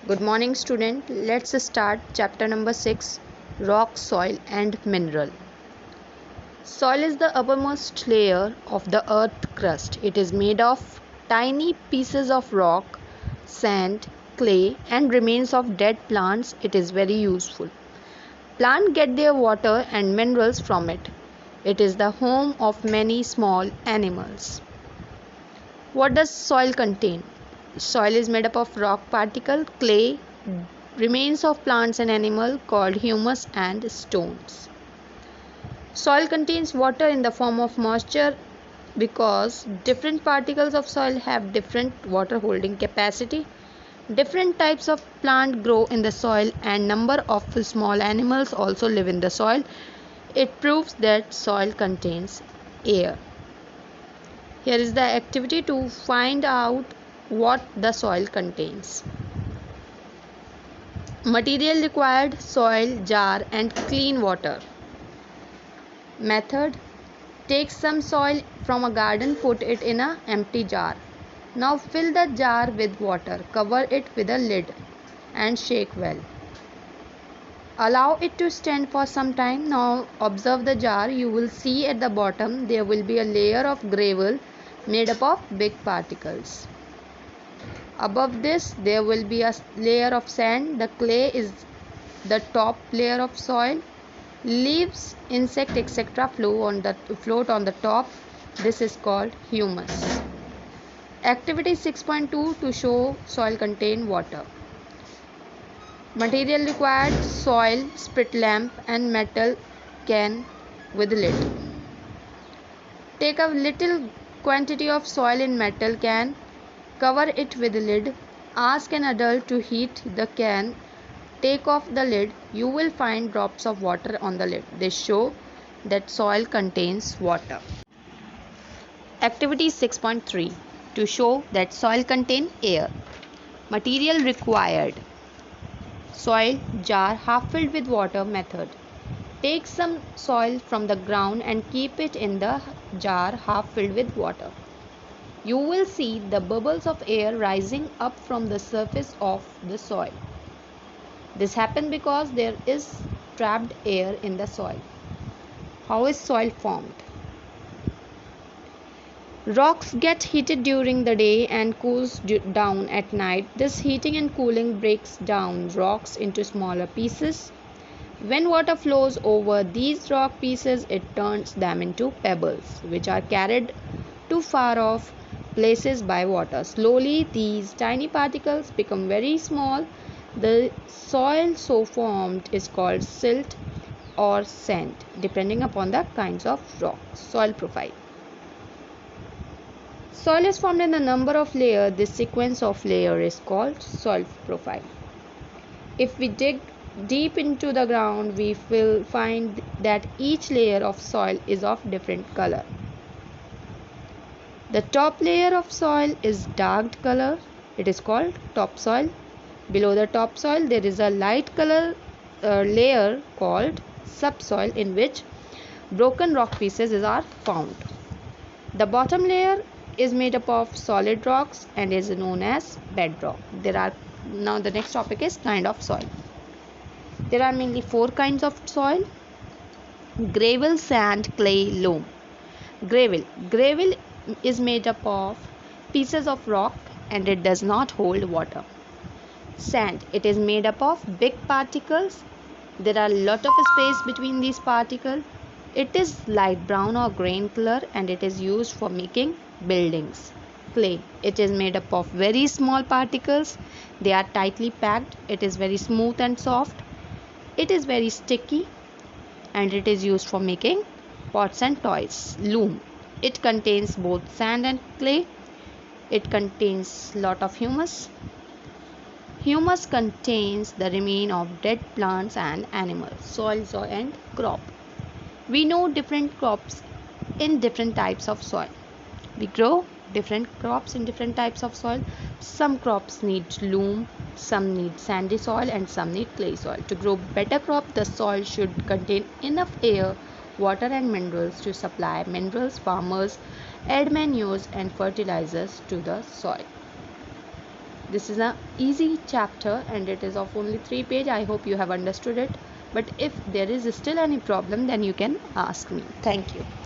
Good morning, student. Let's start chapter number 6, Rock, Soil and Mineral. Soil is the uppermost layer of the earth crust. It is made of tiny pieces of rock, sand, clay and remains of dead plants. It is very useful. Plants get their water and minerals from it. It is the home of many small animals. What does soil contain? Soil is made up of rock particle, clay, remains of plants and animals called humus and stones. Soil contains water in the form of moisture because different particles of soil have different water holding capacity. Different types of plant grow in the soil and number of small animals also live in the soil. It proves that soil contains air. Here is the activity to find out what the soil contains. Material required: soil, jar and clean water. Method: take some soil from a garden, put it in an empty jar. Now fill the jar with water, cover it with a lid and shake well. Allow it to stand for some time. Now observe the jar. You will see at the bottom there will be a layer of gravel made up of big particles. Above this there will be a layer of sand. The clay is the top layer of soil. Leaves, insect etc. float on the top. This is called humus. Activity 6.2 to show soil contain water. Material required: soil, sprit lamp and metal can with lid. Take a little quantity of soil in metal can, cover it with a lid. Ask an adult to heat the can. Take off the lid. You will find drops of water on the lid. This shows that soil contains water. Activity 6.3 to show that soil contains air. Material required: soil, jar half filled with water. Method: take some soil from the ground and keep it in the jar half filled with water. You will see the bubbles of air rising up from the surface of the soil. This happens because there is trapped air in the soil. How is soil formed? Rocks get heated during the day and cools down at night. This heating and cooling breaks down rocks into smaller pieces. When water flows over these rock pieces, it turns them into pebbles, which are carried to far off places by water. Slowly, these tiny particles become very small. The soil so formed is called silt or sand, depending upon the kinds of rock. Soil profile. Soil is formed in a number of layers. This sequence of layers is called soil profile. If we dig deep into the ground, we will find that each layer of soil is of different color. The top layer of soil is dark color. It is called topsoil. Below the topsoil, there is a light color layer called subsoil, in which broken rock pieces are found. The bottom layer is made up of solid rocks and is known as bedrock. Now the next topic is kind of soil. There are mainly 4 kinds of soil: gravel, sand, clay, loam. Gravel is made up of pieces of rock and it does not hold water. Sand, it is made up of big particles. There are a lot of space between these particles. It is light brown or green color and it is used for making buildings. Clay, it is made up of very small particles. They are tightly packed. It is very smooth and soft. It is very sticky and it is used for making pots and toys. Loam, it contains both sand and clay. It contains lot of humus. Humus contains the remain of dead plants and animals. Soil and crop. We know different crops in different types of soil. We grow different crops in different types of soil. Some crops need loam, some need sandy soil and some need clay soil. To grow better crop, the soil should contain enough air, water and minerals to supply minerals. Farmers add manures and fertilizers to the soil. This is an easy chapter and it is of only 3 pages. I hope you have understood it. But if there is still any problem, then you can ask me. Thank you.